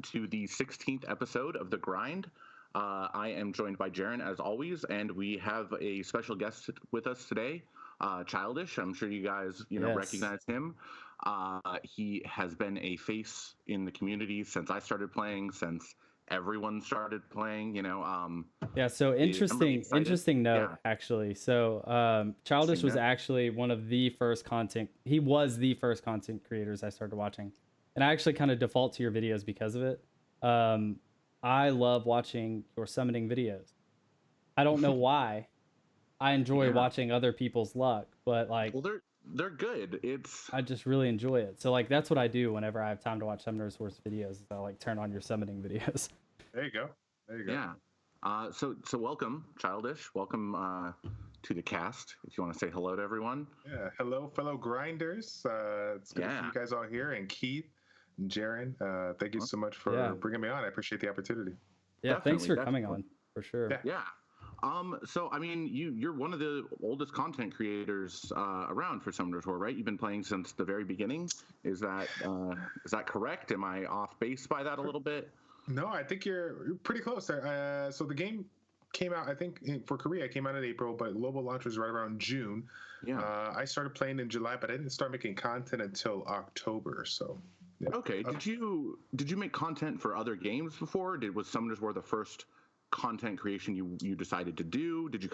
to the 16th episode of The Grind. I am joined by Jaren, as always, and we have a special guest with us today, Childish. I'm sure you guys, Yes. recognize him. He has been a face in the community since I started playing, since everyone started playing. Yeah, so I'm really interesting excited. interesting note, Yeah. actually. So Childish was note. actually one of the first content he was the first content creators I started watching. And I actually kind of default to your videos because of it. Um I love watching your summoning videos. I don't know why. I enjoy Yeah. watching other people's luck, but like Well, they're good. It's I just really enjoy it. So like that's what I do whenever I have time to watch Summoner's Wars videos, is I like turn on your summoning videos. There you go. There you go. Yeah. So welcome, Childish. Welcome to the cast. If you want to say hello to everyone. Yeah. Hello, fellow grinders. It's good to see you guys all here, and Keith and Jaren. Thank you so much for bringing me on. I appreciate the opportunity. Yeah, thanks for coming on, for sure. Yeah. So I mean, you're one of the oldest content creators around for Summoner's War, right? You've been playing since the very beginning. Is that correct? Am I off base by that a little bit? No, I think you're pretty close there. So the game came out, I think, for Korea, it came out in April, but global launch was right around June. Yeah. I started playing in July, but I didn't start making content until October. So. Yeah. Okay. Did you make content for other games before? Was Summoners War the first content creation you decided to do? Did you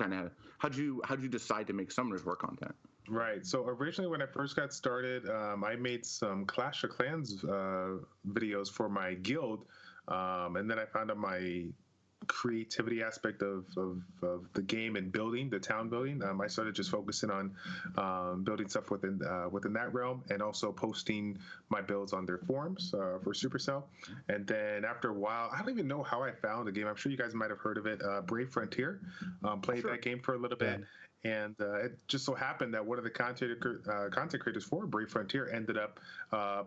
how'd you decide to make Summoners War content? Right. So originally, when I first got started, I made some Clash of Clans videos for my guild. And then I found out my creativity aspect of the game and building, the town building. I started just focusing on building stuff within that realm, and also posting my builds on their forums for Supercell. And then after a while, I don't even know how I found the game. I'm sure you guys might have heard of it, Brave Frontier. Played that game for a little bit. And it just so happened that one of the content creators for Brave Frontier ended up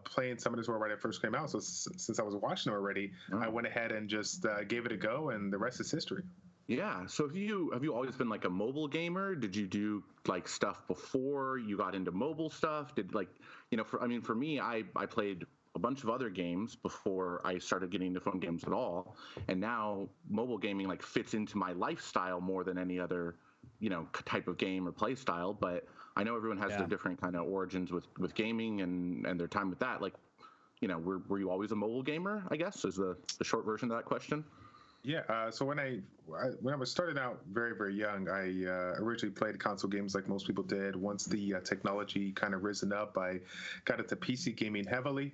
playing Summoners War right when it first came out. So since I was watching it already, I went ahead and just gave it a go, and the rest is history. Yeah. So have you always been like a mobile gamer? Did you do like stuff before you got into mobile stuff? For me, I played a bunch of other games before I started getting into phone games at all, and now mobile gaming like fits into my lifestyle more than any other type of game or play style. But I know everyone has their different kind of origins with gaming and their time with that. Like, were you always a mobile gamer, I guess, is the short version of that question? Yeah. So when I was starting out very, very young, I originally played console games like most people did. Once the technology kind of risen up, I got into PC gaming heavily.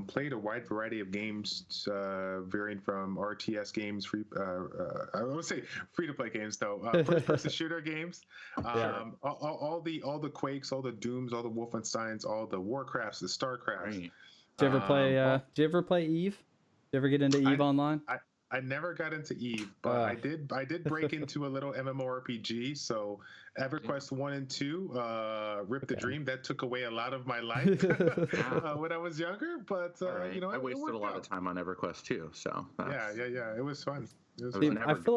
Played a wide variety of games, varying from RTS games, I would say free to play games though, first-person shooter games, all the Quakes, all the Dooms, all the Wolfensteins, all the Warcrafts, the Starcrafts. Right. Did you ever play Eve? Did you ever get into Eve Online? I never got into Eve, but I did break into a little MMORPG. So EverQuest 1 and 2, Rip the Dream, that took away a lot of my life when I was younger. But I wasted a lot of time on EverQuest too. So yeah, it was fun. I feel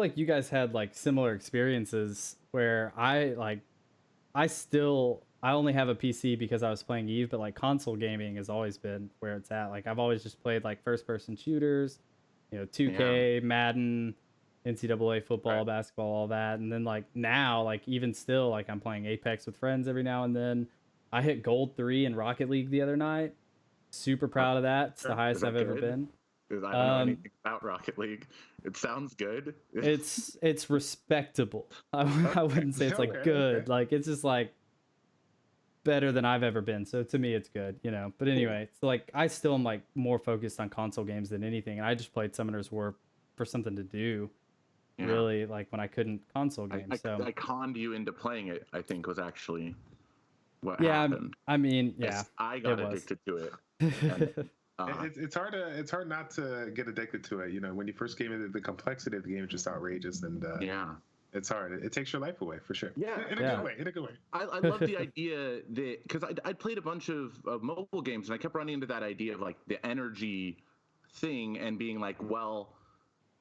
like you guys had like similar experiences where I only have a PC because I was playing Eve, but like console gaming has always been where it's at. Like I've always just played like first person shooters, 2K, Madden, NCAA football, basketball, all that. And then like now, like even still, like I'm playing Apex with friends every now and then. I hit Gold 3 in Rocket League the other night. Super proud of that. It's the highest I've ever been. I don't know anything about Rocket League. It sounds good. It's respectable. I wouldn't say it's like good. Okay. Like it's just like better than I've ever been. So to me, it's good, But anyway, so like I still am like more focused on console games than anything, and I just played Summoners War for something to do. Yeah. Really, like when I couldn't console games. I conned you into playing it. I think was actually what happened. I mean, yeah, I got addicted to it. And, it's hard not to get addicted to it. When you first came into the complexity of the game is just outrageous, and it's hard. It takes your life away for sure. Yeah, in a good way. I love the idea that, because I played a bunch of mobile games, and I kept running into that idea of like the energy thing and being like, well,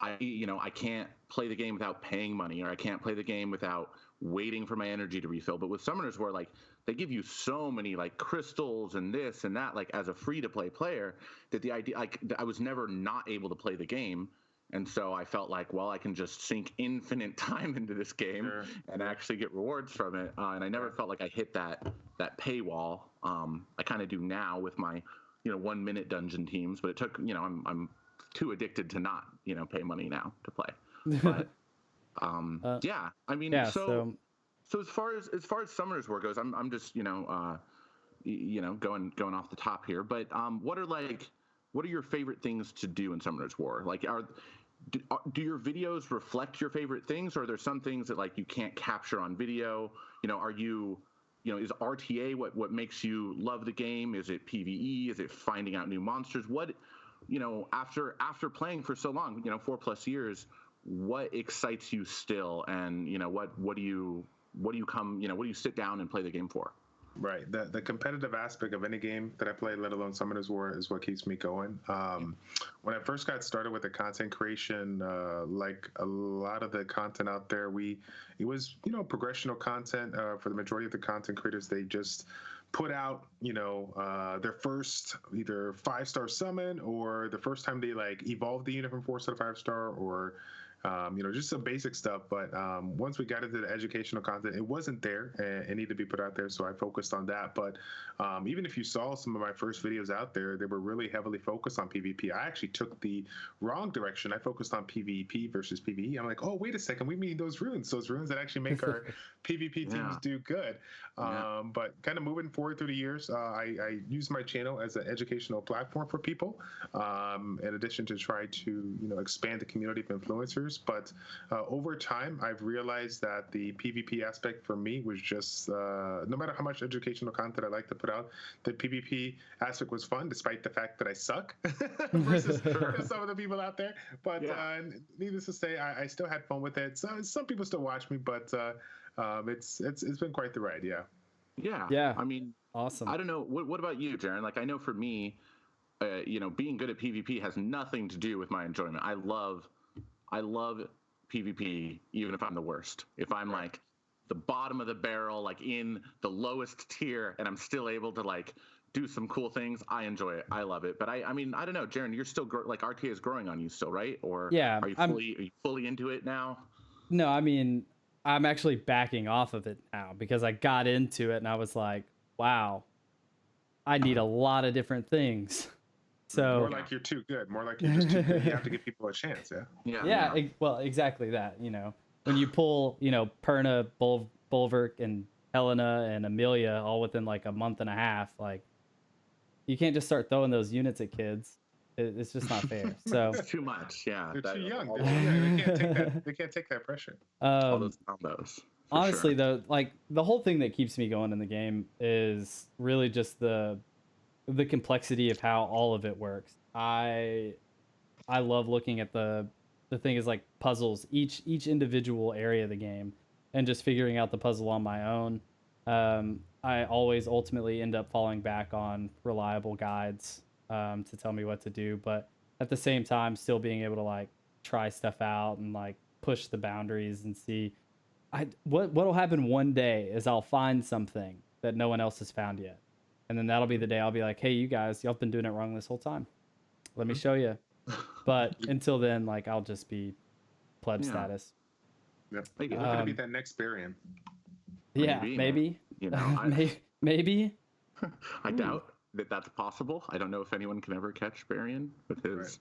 I can't play the game without paying money, or I can't play the game without waiting for my energy to refill. But with Summoners War, like, they give you so many like crystals and this and that, like, as a free to play player, that the idea, like, I was never not able to play the game. And so I felt like, well, I can just sink infinite time into this game and actually get rewards from it. And I never felt like I hit that paywall. I kind of do now with my 1 minute dungeon teams, but it took, I'm too addicted to not pay money now to play. But yeah, I mean, yeah, so as far as Summoners War goes, I'm just going off the top here, but what are your favorite things to do in Summoners War? Like, do your videos reflect your favorite things, or are there some things that like you can't capture on video? Are you is RTA what makes you love the game? Is it PvE? Is it finding out new monsters? What after playing for so long, 4+ years, what excites you still, and what do you sit down and play the game for? Right. The competitive aspect of any game that I play, let alone Summoners War, is what keeps me going. When I first got started with the content creation, like a lot of the content out there, it was progressional content. For the majority of the content creators, they just put out their first either 5-star summon, or the first time they like evolved the unit from 4-star to 5-star, or just some basic stuff. But once we got into the educational content, it wasn't there, and it needed to be put out there. So I focused on that. But even if you saw some of my first videos out there, they were really heavily focused on PvP. I actually took the wrong direction. I focused on PvP versus PvE. I'm like, oh, wait a second, we mean those runes that actually make our PvP teams do good. But kind of moving forward through the years, I use my channel as an educational platform for people, in addition to try to expand the community of influencers. But over time, I've realized that the PvP aspect for me was just, no matter how much educational content I like to put out, the PvP aspect was fun, despite the fact that I suck versus some of the people out there. But needless to say, I still had fun with it. So some people still watch me, but it's been quite the ride. Yeah. Yeah. I mean, awesome. I don't know. What about you, Jaren? Like, I know for me, being good at PvP has nothing to do with my enjoyment. I love PvP, even if I'm the worst. If I'm like the bottom of the barrel, like in the lowest tier, and I'm still able to like do some cool things, I enjoy it. I love it. But I mean, I don't know, Jaren, you're still like RTA is growing on you still, right? Or are you fully into it now? No, I mean, I'm actually backing off of it now, because I got into it and I was like, wow, I need a lot of different things. So more like you're too good. More like you're just too good. You have to give people a chance. Yeah. Well, exactly that. When you pull, Perna, Bulwark, and Helena and Amelia all within like a month and a half, like, you can't just start throwing those units at kids. It's just not fair. So it's too much. Yeah, they're too young. They can't take that pressure. All those combos. Honestly, though, like, the whole thing that keeps me going in the game is really just the complexity of how all of it works. I love looking at the thing is like puzzles, each individual area of the game, and just figuring out the puzzle on my own. I always ultimately end up falling back on reliable guides to tell me what to do, but at the same time still being able to like try stuff out and like push the boundaries and see what'll happen one day is I'll find something that no one else has found yet. And then that'll be the day I'll be like, hey, you guys, y'all been doing it wrong this whole time. Let me show you. But until then, like, I'll just be pleb status. Yeah. We're going to be that next Barian. Yeah, maybe. Maybe. I doubt that that's possible. I don't know if anyone can ever catch Barian with his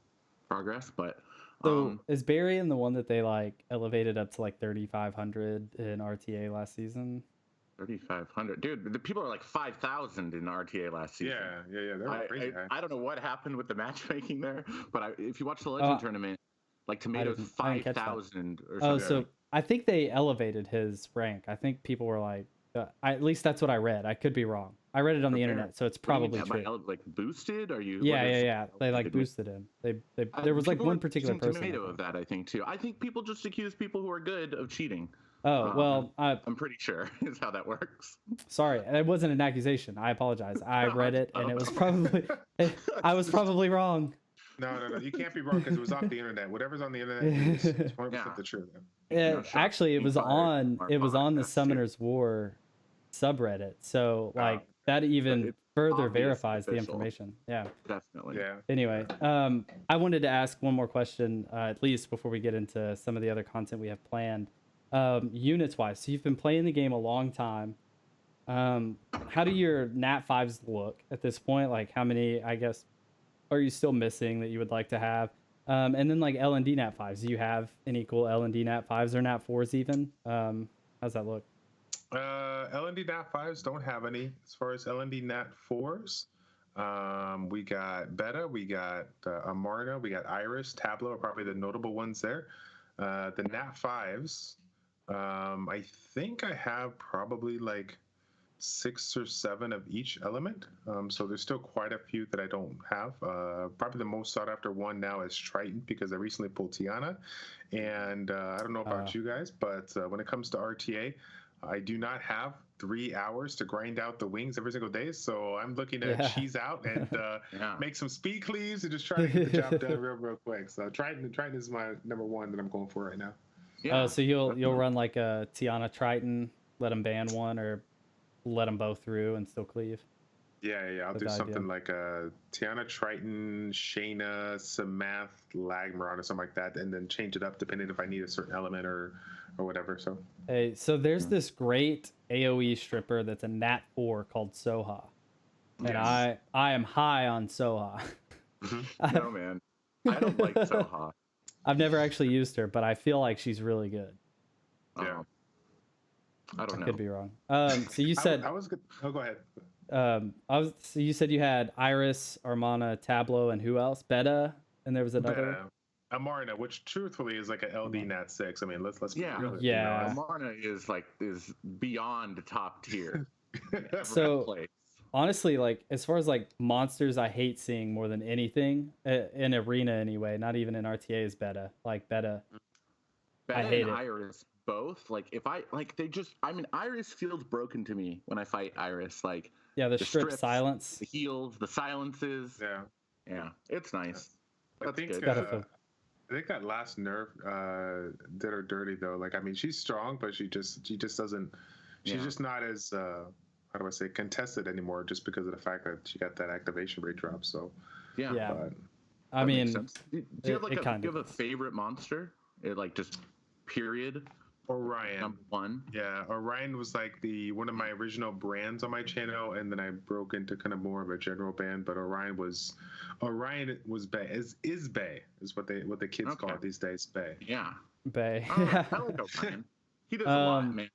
progress, but... So is Barian the one that they, like, elevated up to, like, 3,500 in RTA last season? 3,500, dude. The people are like 5,000 in RTA last season. Yeah. They're crazy high. I don't know what happened with the matchmaking there, but if you watch the Legend tournament, like Tomato's 5,000 or something. Oh, so I think they elevated his rank. I think people were like, at least that's what I read. I could be wrong. I read it on the internet, so it's probably true. Like boosted? Are you? Yeah. They like boosted him. There was like one particular person. Tomato of that, I think too. I think people just accuse people who are good of cheating. Oh, well, I'm pretty sure is how that works. Sorry, it wasn't an accusation. I apologize. I read it, and it was probably I was probably wrong. No. You can't be wrong because it was off the internet. Whatever's on the internet is 100% Yeah. the truth. Actually, it was on Our the podcast, too. Summoners War subreddit. So Uh, like that even it's further obviously verifies the official. information. Yeah. Definitely. Yeah. Anyway, I wanted to ask one more question, at least before we get into some of the other content we have planned. Units wise, so you've been playing the game a long time. How do your Nat 5s look at this point? Like, how many, I guess, are you still missing that you would like to have? And then like L&D Nat 5s. Do you have any cool L&D Nat 5s or Nat 4s even? How's that look? LND Nat 5s don't have any. As far as LND Nat 4s, we got Beta, we got Amarna, we got Iris, Tableau are probably the notable ones there. The Nat 5s, I think I have probably like 6 or 7 of each element. So there's still quite a few that I don't have. Probably the most sought after one now is Triton because I recently pulled Tiana. And I don't know about you guys, but when it comes to RTA, I do not have 3 hours to grind out the wings every single day. So I'm looking to cheese out and make some speed cleaves and just try to get the job done real quick. So Triton is my number one that I'm going for right now. Yeah, so you'll run like a Tiana Triton, let them ban one, or let them both through and still cleave. Yeah. I'll do something like a Tiana Triton, Shayna, Samath, Lagmaron, or something like that, and then change it up depending if I need a certain element or whatever. So hey, so there's this great AoE stripper that's a Nat 4 called Soha. And I am high on Soha. No, man. I don't like Soha. I've never actually used her, but I feel like she's really good. Yeah. I don't know. Could be wrong. So you said I was good. Oh, go ahead. So you said you had Iris, Armana, Tableau, and who else? Beta, and there was another. Amarna, which truthfully is like an LD Nat 6. I mean, let's be real. Yeah. Amarna is beyond top tier. So honestly, like as far as like monsters, I hate seeing more than anything in arena anyway. Not even in RTA is Beta. Like Beta I hate and it. Iris both. Like if I like they just I mean Iris feels broken to me when I fight Iris. Like the strip silence, the heals, the silences. Yeah, it's nice. That's good. I think that last nerf did her dirty though. Like I mean, she's strong, but she just doesn't. She's just not as how do I say contested anymore, just because of the fact that she got that activation rate drop. So but, I mean, do you have a favorite monster? Like just period. Orion. Number one. Yeah, Orion was like one of my original brands on my channel, and then I broke into kind of more of a general band. But Orion was Bay is Bay is what the kids call it these days. Bay. Yeah. Bay. I like Orion. He does a lot, man.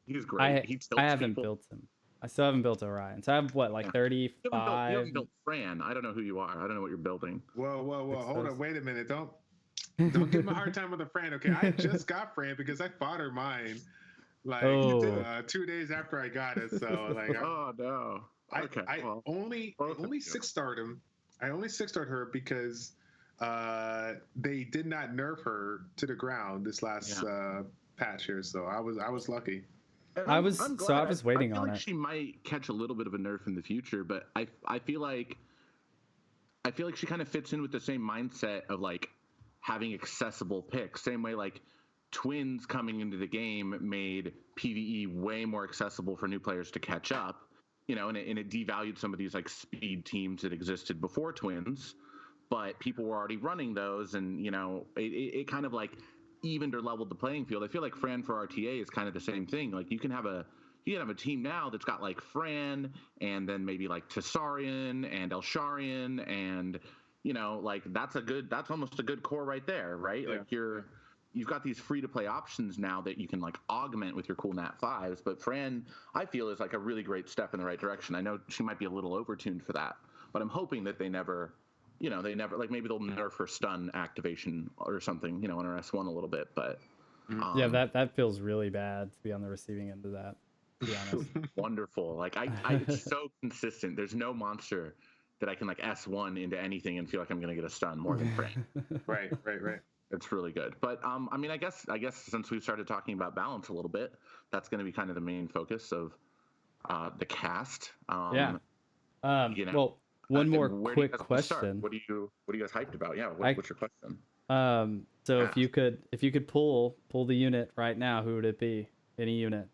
He's great. I haven't built him. I still haven't built Orion. So I have 35. You haven't built Fran. I don't know who you are. I don't know what you're building. Whoa. Hold on. Wait a minute. Don't give me a hard time with the Fran. Okay, I just got Fran because I fought her mine like 2 days after I got it. So like, oh no. Okay. I only 6-starred him. I only 6-starred her because they did not nerf her to the ground this last patch here. So I was lucky. I was waiting I feel on like it. she might catch a little bit of a nerf in the future, but I feel like she kind of fits in with the same mindset of like having accessible picks. Same way like Twins coming into the game made PvE way more accessible for new players to catch up, and it devalued some of these like speed teams that existed before Twins, but people were already running those, and it kind of like evened or leveled the playing field. I feel like Fran for RTA is kind of the same thing. Like you can have a team now that's got like Fran and then maybe like Tessarian and Elsharian and like that's almost a good core right there, right? Yeah. Like you've got these free to play options now that you can like augment with your cool Nat 5s, but Fran I feel is like a really great step in the right direction. I know she might be a little overtuned for that, but I'm hoping that they never like maybe they'll nerf her stun activation or something, on her S1 a little bit, but that feels really bad to be on the receiving end of that, to be honest. Wonderful. Like it's so consistent. There's no monster that I can like S1 into anything and feel like I'm going to get a stun more than Fran. Right. It's really good. But I mean, I guess since we've started talking about balance a little bit, that's going to be kind of the main focus of the cast. Well, one more Where do you quick guys want to start? question. What are you guys hyped about? Yeah, what's your question? So Yeah. if you could pull the unit right now, who would it be? Any unit?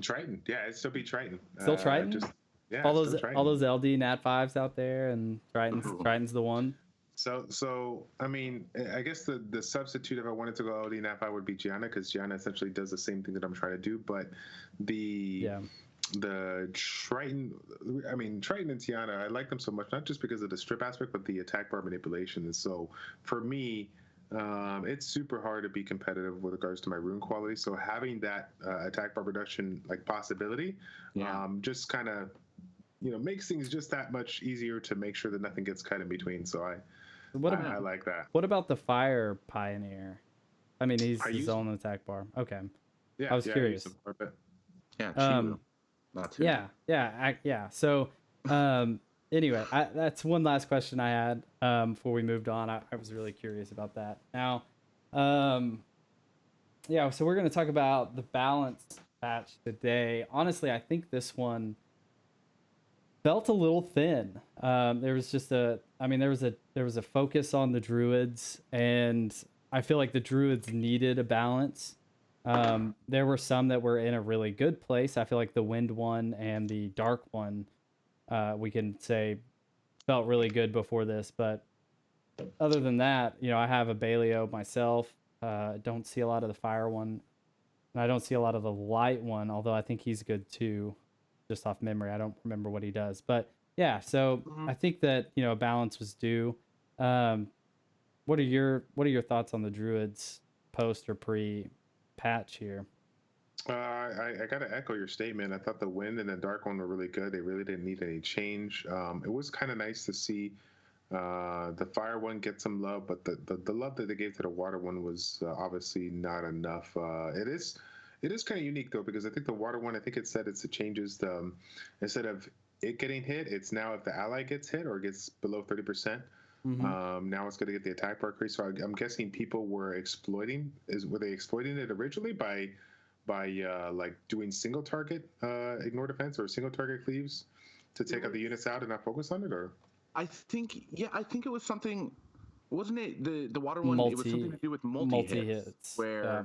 Triton. Yeah, it'd still be Triton. Still Triton? Just yeah, all still those Triton. LD Nat 5s out there, and Triton's the one. So I mean, I guess the substitute if I wanted to go LD Napa would be Gianna, because Gianna essentially does the same thing that I'm trying to do. But the Triton, I mean, Triton and Tiana, I like them so much, not just because of the strip aspect, but the attack bar manipulation. And so for me, it's super hard to be competitive with regards to my rune quality. So having that attack bar reduction like possibility, just kind of makes things just that much easier to make sure that nothing gets cut in between. So I like that. What about the Fire Pioneer? I mean, he's his own attack bar. Okay. Yeah, I was curious. Yeah, Chiwu. Not too. Yeah. So, anyway, that's one last question I had before we moved on. I was really curious about that. Now, so we're going to talk about the balance patch today. Honestly, I think this one felt a little thin. There was a focus on the druids, and I feel like the druids needed a balance. There were some that were in a really good place. I feel like the wind one and the dark one, we can say, felt really good before this. But other than that, I have a Baleo myself. Don't see a lot of the fire one, and I don't see a lot of the light one, although I think he's good too. Just off memory, I don't remember what he does, but yeah. So I think that a balance was due. What are your thoughts on the druids post or pre patch here? I got to echo your statement. I thought the wind and the dark one were really good. They really didn't need any change. It was kind of nice to see the fire one get some love, but the love that they gave to the water one was obviously not enough. It is kind of unique though, because I think the water one, I think it said it changes the instead of it getting hit, it's now if the ally gets hit or gets below 30%. Now it's going to get the attack bar increase. So I'm guessing people were exploiting. Were they exploiting it originally by like doing single target ignore defense or single target cleaves to take other units out and not focus on it? Or I think it was something. Wasn't it the water one? It was something to do with multi hits. Where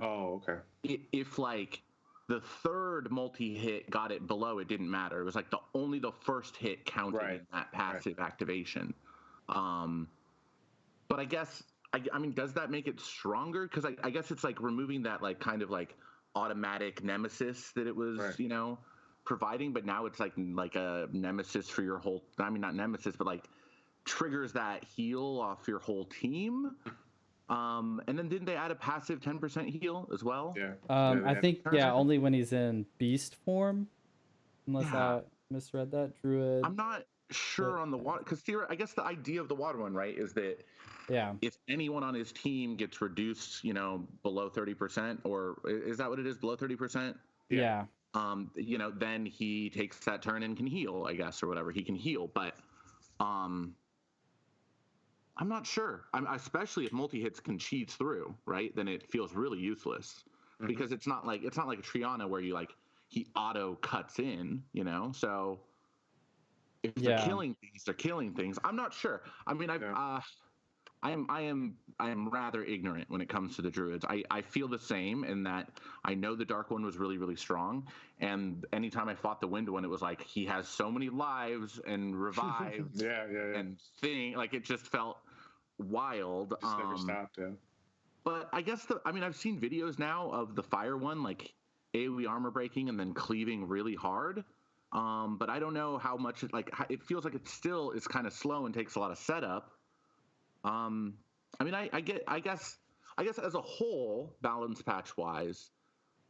if like the third multi hit got it below, it didn't matter. It was like only the first hit counted in that passive activation. But I guess I mean, does that make it stronger? Because I guess it's like removing that like kind of like automatic nemesis that it was providing, but now it's like a nemesis for your whole. I mean, not nemesis, but like triggers that heal off your whole team. And then didn't they add a passive 10% heal as well? I think only when he's in beast form, unless I misread that. Druid. I'm not sure on the water, because I guess the idea of the water one, right, is that if anyone on his team gets reduced, below 30%, or is that what it is, below 30%? Yeah. Then he takes that turn and can heal, I guess, or whatever. He can heal, but I'm not sure. Especially if multi-hits can cheese through, right? Then it feels really useless, because it's not like a Triana where he auto cuts in, So if they're killing things, they're killing things. I'm not sure. I mean, I am rather ignorant when it comes to the druids. I feel the same in that I know the dark one was really, really strong, and anytime I fought the wind one, it was like he has so many lives and revives and thing, like it just felt wild. Just never stopped. But I guess I've seen videos now of the fire one, like AoE armor breaking and then cleaving really hard. But I don't know how much it feels like it still is kind of slow and takes a lot of setup. I guess as a whole, balance patch wise,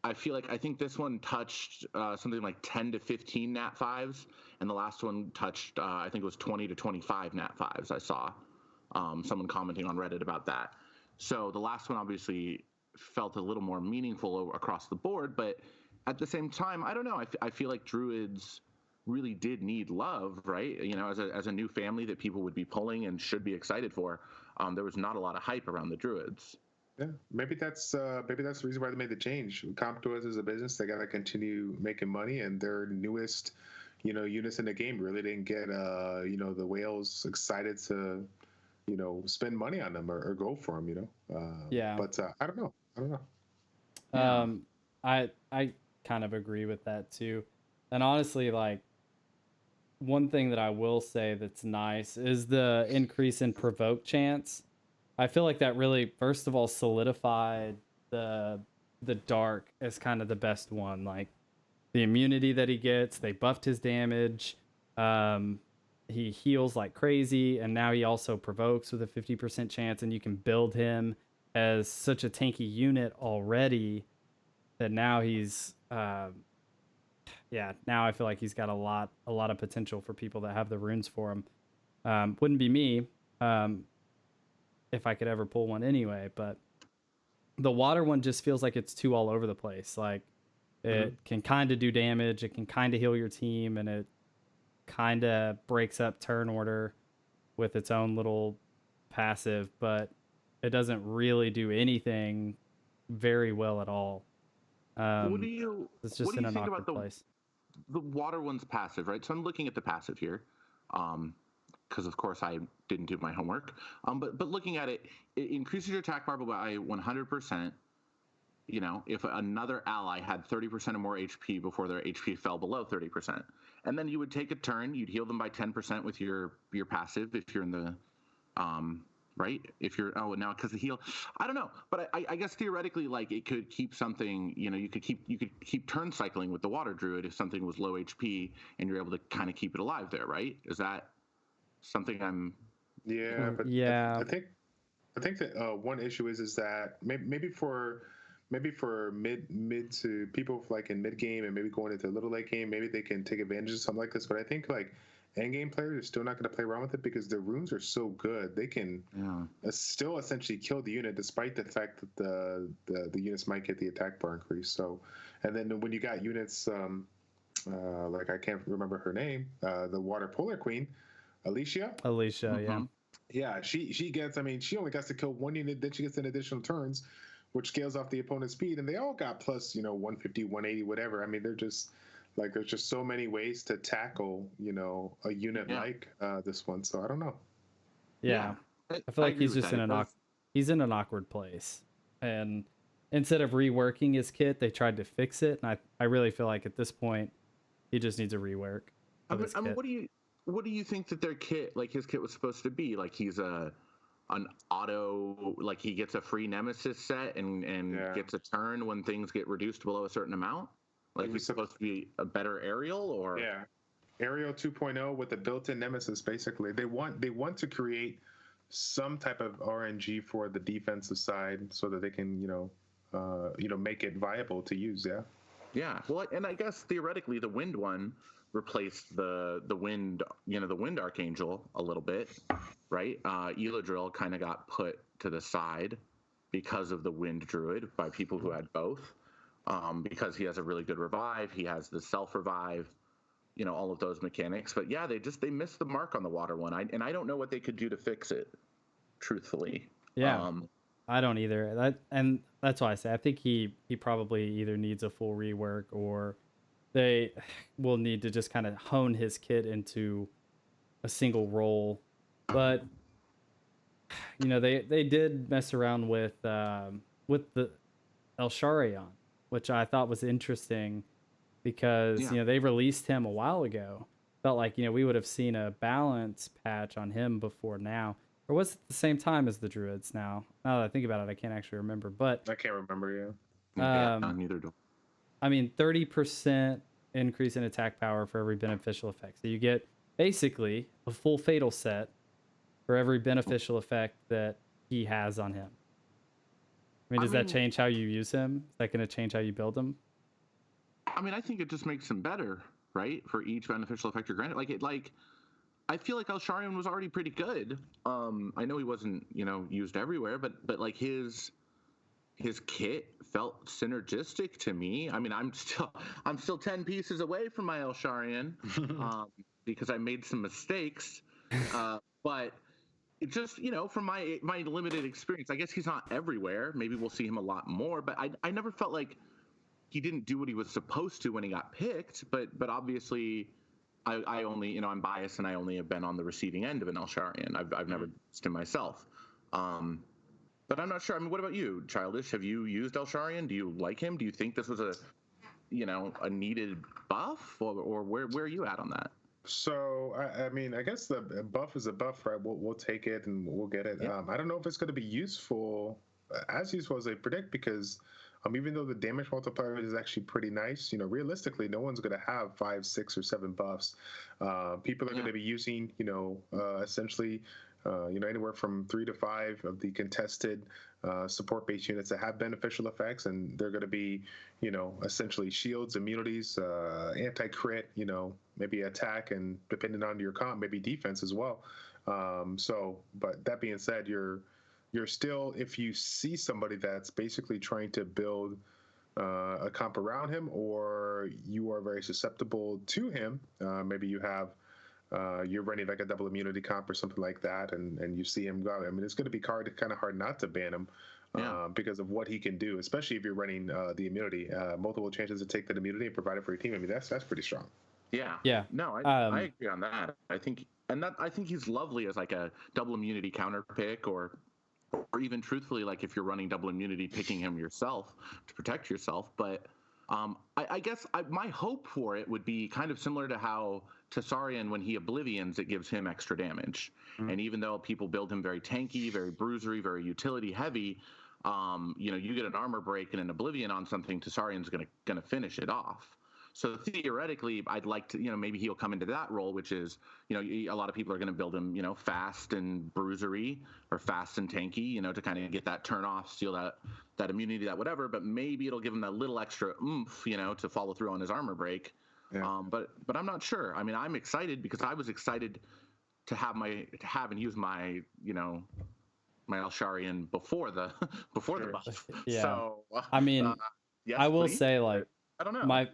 I think this one touched something like 10 to 15 nat 5s, and the last one touched I think it was 20 to 25 nat 5s. I saw someone commenting on Reddit about that. So the last one obviously felt a little more meaningful across the board, but at the same time, I don't know. I feel like druids really did need love, right? As a new family that people would be pulling and should be excited for. There was not a lot of hype around the druids. Yeah, maybe that's the reason why they made the change. Comp to us as a business, they got to continue making money, and their newest, units in the game really didn't get the whales excited to spend money on them or go for them. Yeah. But I don't know. Yeah. I kind of agree with that too. And honestly, like one thing that I will say that's nice is the increase in provoke chance. I feel like that really, first of all, solidified the dark as kind of the best one. Like the immunity that he gets, they buffed his damage. Um, he heals like crazy, and now he also provokes with a 50% chance, and you can build him as such a tanky unit already that now he's yeah, now I feel like he's got a lot of potential for people that have the runes for him. Wouldn't be me um, if I could ever pull one anyway, but the water one just feels like it's too all over the place. Like it can kind of do damage, it can kind of heal your team, and it kind of breaks up turn order with its own little passive, but it doesn't really do anything very well at all. What do Um, you it's what just do in you an think about awkward place. the water one's passive, right? So I'm looking at the passive here. Because of course I didn't do my homework. But looking at it, it increases your attack bar by 100%. If another ally had 30% or more HP before their HP fell below 30%, and then you would take a turn, you'd heal them by 10% with your passive if you're in the right? If you're now because the heal, I don't know, but I guess theoretically, like it could keep something. You could keep turn cycling with the water druid if something was low HP, and you're able to kind of keep it alive there, right? Is that something I'm? Yeah, but Yeah, I think that one issue is that maybe for mid to people like in mid game and maybe going into little late game, maybe they can take advantage of something like this. But I think like end game players are still not going to play around with it because the runes are so good. They can still essentially kill the unit despite the fact that the units might get the attack bar increase. So, and then when you got units like I can't remember her name, the Water Polar Queen, Alicia. Alicia, yeah. Yeah, she gets. I mean, she only gets to kill one unit, then she gets an additional turns, which scales off the opponent's speed, and they all got plus 150, 180, whatever. I mean, they're just like there's just so many ways to tackle a unit like this one. So I don't know. Yeah. I feel I like agree he's with just that. in It does. he's in an awkward place. And instead of reworking his kit, they tried to fix it. And I really feel like at this point, he just needs a rework I of mean, his kit. what do you think that their kit, like his kit, was supposed to be? Like he's an auto, like he gets a free nemesis set and gets a turn when things get reduced below a certain amount. Like he's supposed to be a better aerial, or Aerial 2.0 with a built-in nemesis. Basically, they want to create some type of RNG for the defensive side so that they can make it viable to use. Yeah, well, and I guess theoretically the wind one replaced the wind, the wind archangel a little bit, right? Eladrill kind of got put to the side because of the wind druid by people who had both, because he has a really good revive, he has the self revive, all of those mechanics. But yeah, they missed the mark on the water one, and I don't know what they could do to fix it, truthfully. Yeah. I don't either. That's why I say I think he probably either needs a full rework or they will need to just kind of hone his kit into a single role. But they did mess around with the Elsharion, which I thought was interesting because Yeah. they released him a while ago. Felt like we would have seen a balance patch on him before now, or was it the same time as the Druids? Now that I think about it, I can't actually remember. But I can't remember. Neither do. I mean, 30% increase in attack power for every beneficial effect. So you get basically a full fatal set for every beneficial effect that he has on him. I mean, does that change how you use him? Is that going to change how you build him? I mean, I think it just makes him better, right? For each beneficial effect you're granted. I feel like Elsharion was already pretty good. I know he wasn't, used everywhere, but like his kit felt synergistic to me. I mean, I'm still 10 pieces away from my Elsharion, because I made some mistakes. But it just, from my limited experience, I guess he's not everywhere. Maybe we'll see him a lot more, but I never felt like he didn't do what he was supposed to when he got picked, but obviously I only, I'm biased and I only have been on the receiving end of an Elsharian. I've never used him myself. But I'm not sure. I mean, what about you, Childish? Have you used Elsharian? Do you like him? Do you think this was a needed buff, or where are you at on that? So I mean, I guess the buff is a buff, right? We'll take it and we'll get it. Yeah. I don't know if it's going to be as useful as they predict, because even though the damage multiplier is actually pretty nice, realistically, no one's going to have 5, 6, or 7 buffs. People are going to be using, essentially, anywhere from 3 to 5 of the contested support-based units that have beneficial effects, and they're going to be, essentially shields, immunities, anti-crit, maybe attack, and depending on your comp, maybe defense as well. But that being said, you're still, if you see somebody that's basically trying to build a comp around him, or you are very susceptible to him, maybe you have you're running like a double immunity comp or something like that, and you see him go. I mean, it's going to be kind of hard not to ban him because of what he can do, especially if you're running the immunity, multiple chances to take that immunity and provide it for your team. I mean, that's pretty strong. Yeah. Yeah. No, I agree on that. I think he's lovely as like a double immunity counter pick, or even truthfully, like if you're running double immunity, picking him yourself to protect yourself. But I guess my hope for it would be kind of similar to how Tessarian, when he oblivions, it gives him extra damage. And even though people build him very tanky, very bruisery, very utility heavy, you get an armor break and an oblivion on something, Tessarian's gonna finish it off. So theoretically, I'd like to, maybe he'll come into that role, which is, a lot of people are going to build him, fast and bruisery, or fast and tanky, to kind of get that turn off, steal that immunity, that whatever. But maybe it'll give him that little extra oomph, to follow through on his armor break. Yeah. But I'm not sure. I mean, I'm excited because I was excited to have and use my, my Elsharian before the buff. Yeah. So I mean, yes, I will please. say, like, I don't know.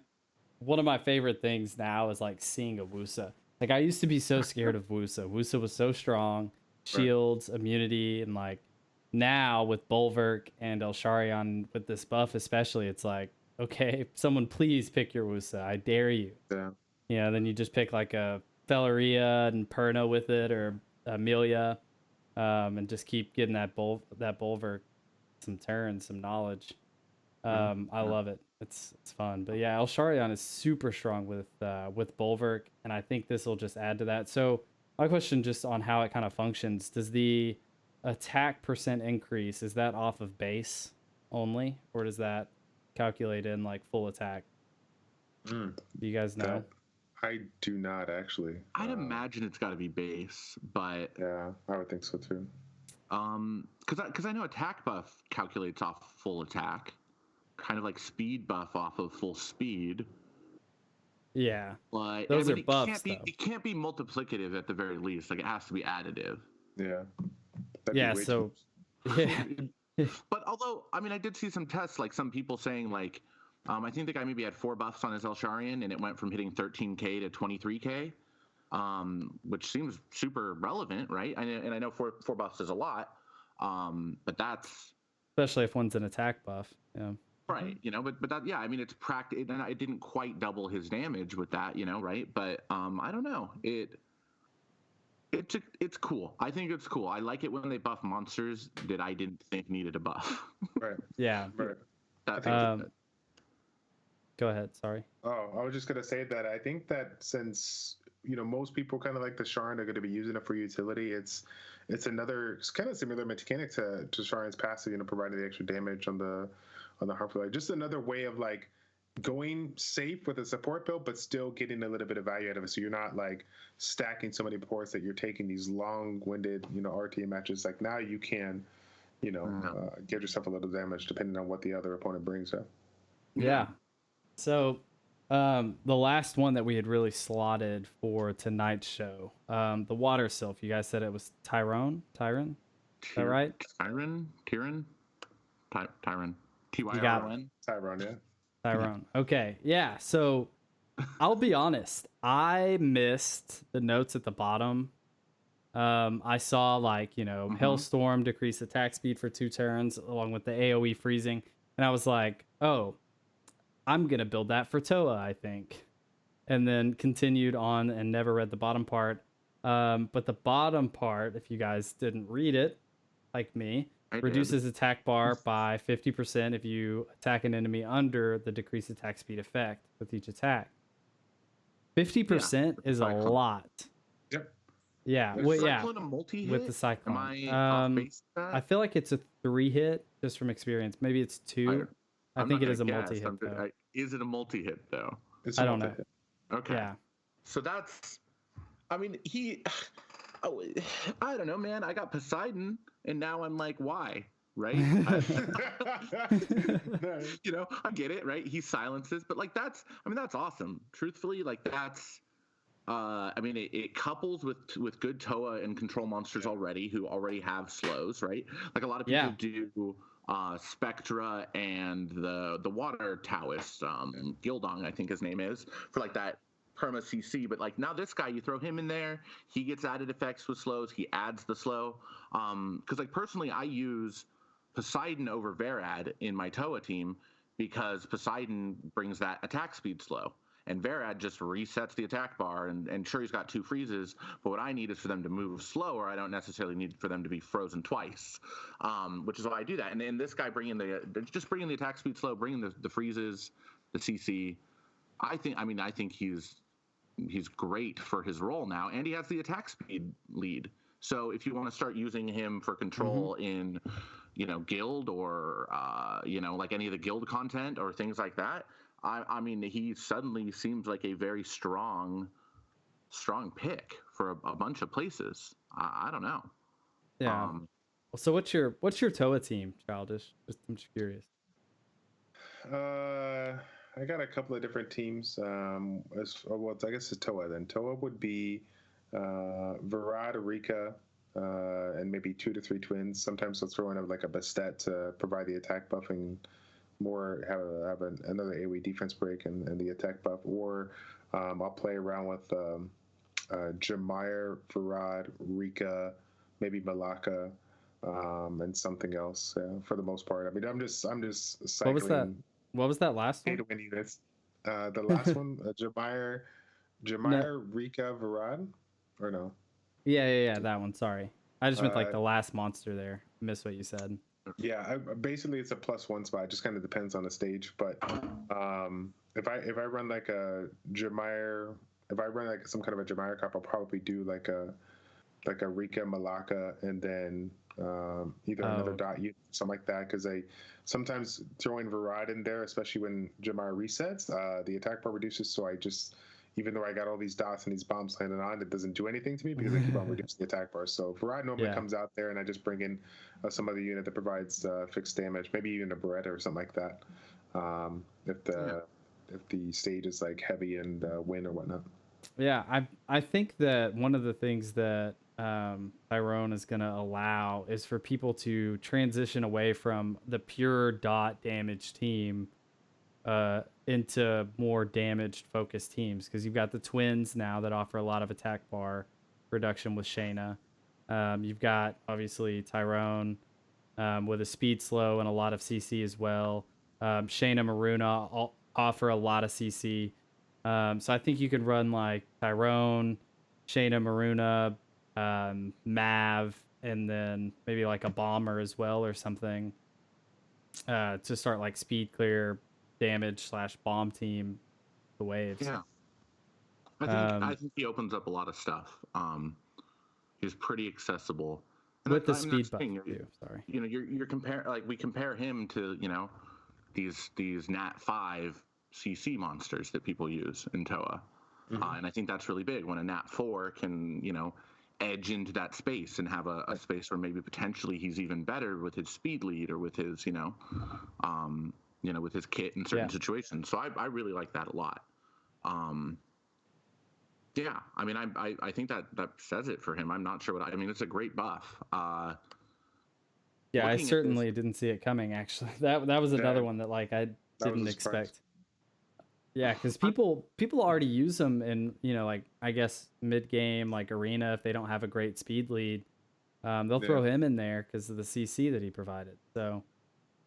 One of my favorite things now is like seeing a Wusa. Like, I used to be so scared of Wusa. Wusa was so strong, shields, immunity, and like now with Bulwark and Elsharion with this buff especially, it's like, okay, someone please pick your Wusa. I dare you. Yeah. Then you just pick like a Felleria and Perna with it, or Amelia, and just keep getting that Bulwark some turns, some knowledge. I love it. It's fun. But yeah, Elsharion is super strong with Bulwark, and I think this will just add to that. So my question, just on how it kind of functions, does the attack percent increase, is that off of base only, or does that calculate in like full attack? Do you guys know? I do not actually. I'd imagine it's got to be base, but yeah, I would think so too. Because I know attack buff calculates off full attack, kind of like speed buff off of full speed. Yeah, but those are buffs. It can't be multiplicative at the very least. Like, it has to be additive. Yeah. Yeah. So. Yeah. But although, I mean, I did see some tests, like some people saying, like, I think the guy maybe had 4 buffs on his Elsharian, and it went from hitting 13k to 23k, which seems super relevant, right? And I know 4 buffs is a lot, but that's especially if one's an attack buff. Yeah. Right, but that, yeah, I mean, it's practice, and it didn't quite double his damage with that, right? But I don't know, it's cool. I think it's cool. I like it when they buff monsters that I didn't think needed a buff. Right. Yeah. Right. Go ahead. Sorry. Oh, I was just gonna say that I think that since most people kind of like the Sharn are going to be using it for utility, it's kind of similar mechanic to Sharn's passive, providing the extra damage on the harmful. Like, just another way of like going safe with a support build, but still getting a little bit of value out of it. So you're not like stacking so many ports that you're taking these long-winded, RTA matches. Like, now you can, give yourself a little damage depending on what the other opponent brings up. Yeah. So, the last one that we had really slotted for tonight's show, the water sylph. You guys said it was Tyron. Is that right? Tyron. Tyron. Tyrone, yeah. Tyrone. Okay. Yeah. So I'll be honest. I missed the notes at the bottom. I saw like, Hailstorm, decrease attack speed for 2 turns along with the AoE freezing. And I was like, oh, I'm going to build that for Toa, I think. and then continued on and never read the bottom part. But the bottom part, if you guys didn't read it, like me, I did. reduces attack bar by 50% if you attack an enemy under the decreased attack speed effect with each attack. 50% is a Cyclone. lot. Yep. Yeah, Is well, yeah, Cyclone a multi-hit? with the Cyclone. Am I off base with I that? feel like it's a 3-hit just from experience. Maybe it's 2. I I'm think not it gonna is a guess. multi-hit though. Is it a multi-hit though? It's I a don't know. multi-hit. Okay. Yeah. So that's, I mean, oh, I don't know, man. I got Poseidon, and now I'm like, why? Right? Nice. You know, I get it, right? He silences, but like that's awesome. Truthfully, like that's I mean, it couples with good Toa and control monsters already who already have slows, right? Like a lot of people do Spectra and the water Taoist, Gildong, I think his name is, for like that perma CC. But like now this guy, you throw him in there, he gets added effects with slows, he adds the slow. Because like personally, I use Poseidon over Verad in my Toa team because Poseidon brings that attack speed slow. And Verad just resets the attack bar, and sure, he's got 2 freezes, but what I need is for them to move slower. I don't necessarily need for them to be frozen twice, which is why I do that. And then this guy bringing the attack speed slow, bringing the freezes, the CC. I think he's great for his role now, and he has the attack speed lead. So if you want to start using him for control in, guild or like any of the guild content or things like that. I mean, he suddenly seems like a very strong pick for a bunch of places. I don't know. Yeah. So what's your Toa team, Childish? I'm just curious. I got a couple of different teams. I guess it's Toa then. Toa would be Virad, Rika, and maybe 2 to 3 twins. Sometimes I'll throw in like a Bastet to provide the attack buff and more have another AoE defense break and the attack buff, or I'll play around with Jamire, Farad, Rika, maybe Malaka, and something else for the most part. I mean, I'm just cycling. What was that last one? Pay to win units. The last one, Jamire, No. Rika, Varad, or no? Yeah, that one. Sorry, I just meant like the last monster there. Missed what you said. Yeah, basically it's a +1 spot. It just kind of depends on the stage. But if I run like a Jamire, if I run like some kind of a Jamire cop, I'll probably do like a Rika Malaka and then either another dot unit, something like that. Because I sometimes throw in Varad in there, especially when Jamire resets, the attack bar reduces. So I just, even though I got all these dots and these bombs landed on, it doesn't do anything to me because I keep on reducing the attack bar. So Varad normally comes out there, and I just bring in some other unit that provides fixed damage, maybe even a Beretta or something like that. If the stage is like heavy and wind or whatnot. Yeah, I think that one of the things that Tyrone is going to allow is for people to transition away from the pure dot damage team into more damaged focused teams, because you've got the twins now that offer a lot of attack bar reduction with Shayna. You've got obviously Tyrone with a speed slow and a lot of CC as well. Shayna, Maruna offer a lot of CC. So I think you could run like Tyrone, Shayna, Maruna, Mav, and then maybe like a bomber as well or something to start like speed clear damage / bomb team the waves. Yeah, I think he opens up a lot of stuff. He's pretty accessible and with the speed buff too. Sorry, you're comparing, like, we compare him to these Nat 5 CC monsters that people use in Toa, and I think that's really big when a Nat 4 can edge into that space and have a space where maybe potentially he's even better with his speed lead or with his with his kit in certain situations. So I really like that a lot. Yeah, I mean, I think that says it for him. I'm not sure I mean, it's a great buff. Yeah, I certainly didn't see it coming, actually. That was another one that like I didn't expect. Yeah, because people already use them in, like, I guess mid game, like arena, if they don't have a great speed lead, they'll throw him in there because of the CC that he provided. So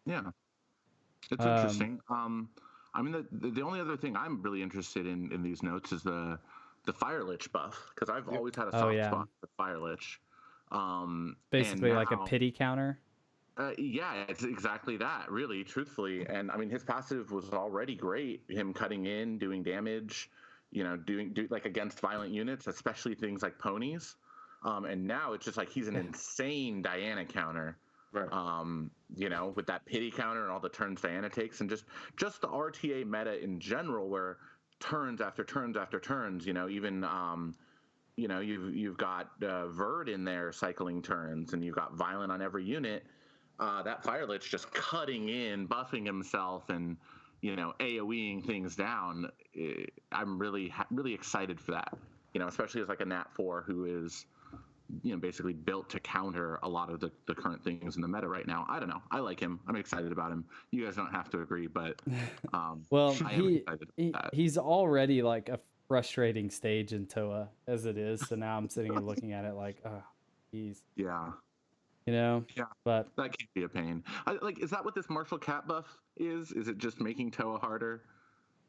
yeah, it's interesting. I mean, the only other thing I'm really interested in these notes is the Fire Lich buff, because I've always had a Oh soft yeah, spot for Fire Lich. And basically like a now, pity counter. yeah, it's exactly that, really, truthfully. And I mean, his passive was already great. Him cutting in, doing damage, doing like against violent units, especially things like ponies. And now it's just like he's an insane Diana counter. Right. With that pity counter and all the turns Diana takes, and just the RTA meta in general, where turns after turns after turns, even you've got Verd in there cycling turns, and you've got violent on every unit. That Fire Lich just cutting in, buffing himself, and AoEing things down. I'm really really excited for that. Especially as like a Nat 4 who is basically built to counter a lot of the current things in the meta right now. I don't know. I like him. I'm excited about him. You guys don't have to agree, but Well, I am excited about that. he's already like a frustrating stage in Toa as it is. So now I'm sitting and looking at it like, oh, he's Yeah. Yeah. But That can't be a pain. Is that what this martial cat buff is? Is it just making Toa harder?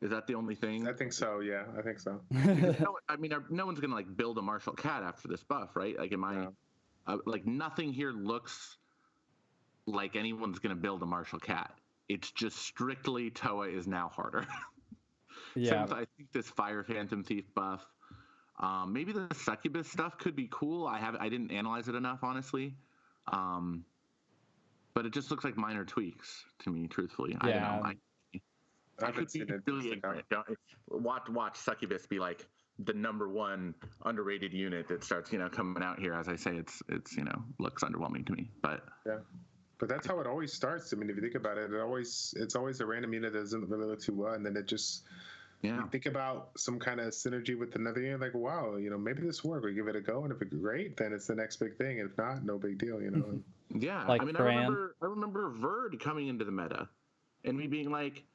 Is that the only thing? I think so. Yeah, I think so. No one's gonna like build a martial cat after this buff, right? Like, nothing here looks like anyone's gonna build a martial cat. It's just strictly Toa is now harder. yeah, I think this Fire Phantom Thief buff, maybe the Succubus stuff could be cool. I didn't analyze it enough, honestly. But it just looks like minor tweaks to me, truthfully. I don't know. I could be really ignorant. Watch Succubus be like the #1 underrated unit that starts, coming out here. As I say, it's looks underwhelming to me. But yeah, but that's how it always starts. I mean, if you think about it, it's always a random unit that doesn't really look too well, and then it just you think about some kind of synergy with another unit, like, wow, maybe this work. We give it a go, and if it's great, then it's the next big thing. If not, no big deal, Yeah, like I mean, I remember Verd coming into the meta, and me being like,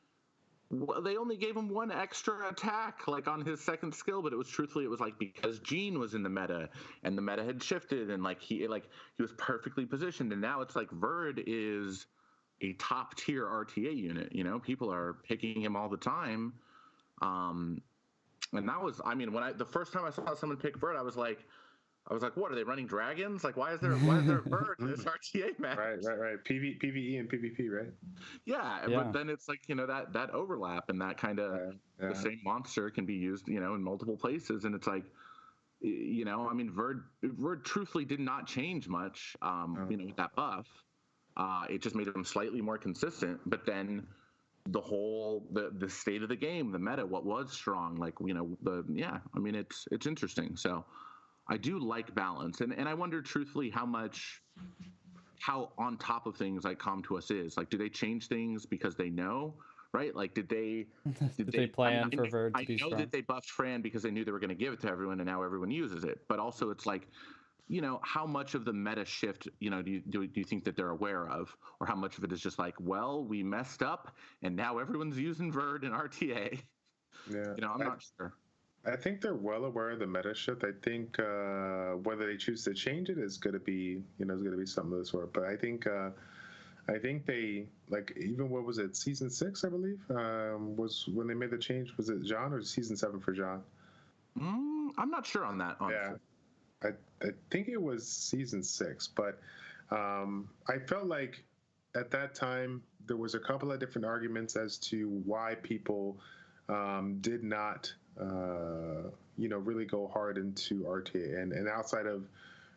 well, they only gave him one extra attack, like on his second skill, but it was like because Jean was in the meta, and the meta had shifted, and he was perfectly positioned, and now it's like Verd is a top tier RTA unit. People are picking him all the time, and that was, I mean, the first time I saw someone pick Verd, I was like, what are they running dragons? Like, why is there a bird in this RTA match? Right. PvE and PvP, right? Yeah, but then it's like that overlap, and that kind of the same monster can be used in multiple places, and it's like I mean, Verd truthfully did not change much with that buff. It just made him slightly more consistent, but then the whole the state of the game, the meta, what was strong, I mean, it's interesting. So I do like balance, and I wonder truthfully how on top of things like Come to Us is. Like, do they change things because they know, right? Like, did they plan for Verd to be strong? I know that they buffed Fran because they knew they were going to give it to everyone, and now everyone uses it. But also, it's like, how much of the meta shift, do you think that they're aware of, or how much of it is just like, well, we messed up, and now everyone's using Verd and RTA. Yeah, I'm not sure. I think they're well aware of the meta shift. I think whether they choose to change it is going to be, something of the sort. But I think they, like, even what was it, season 6, I believe, was when they made the change. Was it John or season 7 for John? I'm not sure on that, honestly. Yeah, I think it was season 6, but I felt like at that time there was a couple of different arguments as to why people did not really go hard into RTA, and outside of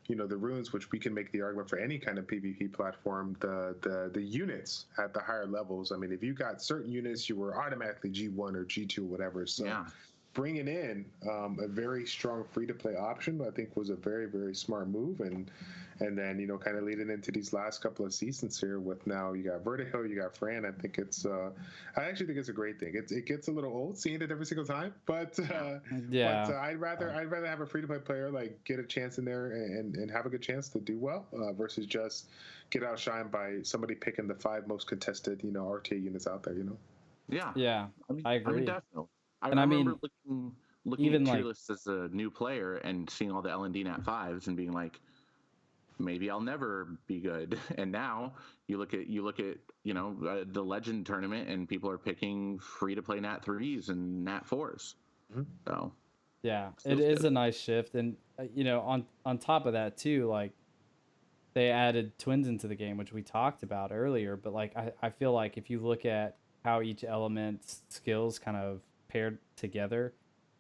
the runes, which we can make the argument for any kind of PvP platform, the units at the higher levels. I mean, if you got certain units, you were automatically G1 or G2 or whatever. So bringing in a very strong free-to-play option, I think, was a very, very smart move, and then kind of leading into these last couple of seasons here with now you got Vertigo, you got Fran. I think I actually think it's a great thing. It gets a little old seeing it every single time, but I'd rather have a free-to-play player like get a chance in there and have a good chance to do well versus just get outshined by somebody picking the 5 most contested RTA units out there. Yeah, I agree. I mean, definitely. I And remember looking even at tier like lists as a new player and seeing all the L&D Nat 5s and being like, maybe I'll never be good. And now you look at the Legend tournament, and people are picking free to play Nat 3s and Nat 4s. Mhm. So Yeah, it feels is good. a nice shift, and on top of that too, like they added twins into the game, which we talked about earlier. But like I feel like if you look at how each element's skills kind of paired together,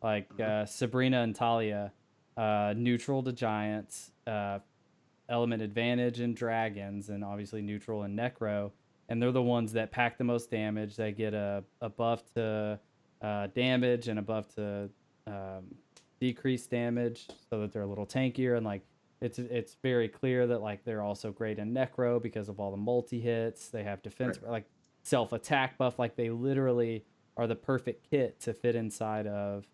like Sabrina and Talia, neutral to giants, element advantage in dragons, and obviously neutral in necro, and they're the ones that pack the most damage. They get a buff to damage and a buff to decrease damage, so that they're a little tankier. And like it's very clear that like they're also great in necro because of all the multi hits. They have defense, like self attack buff. Like they literally are the perfect kit to fit inside of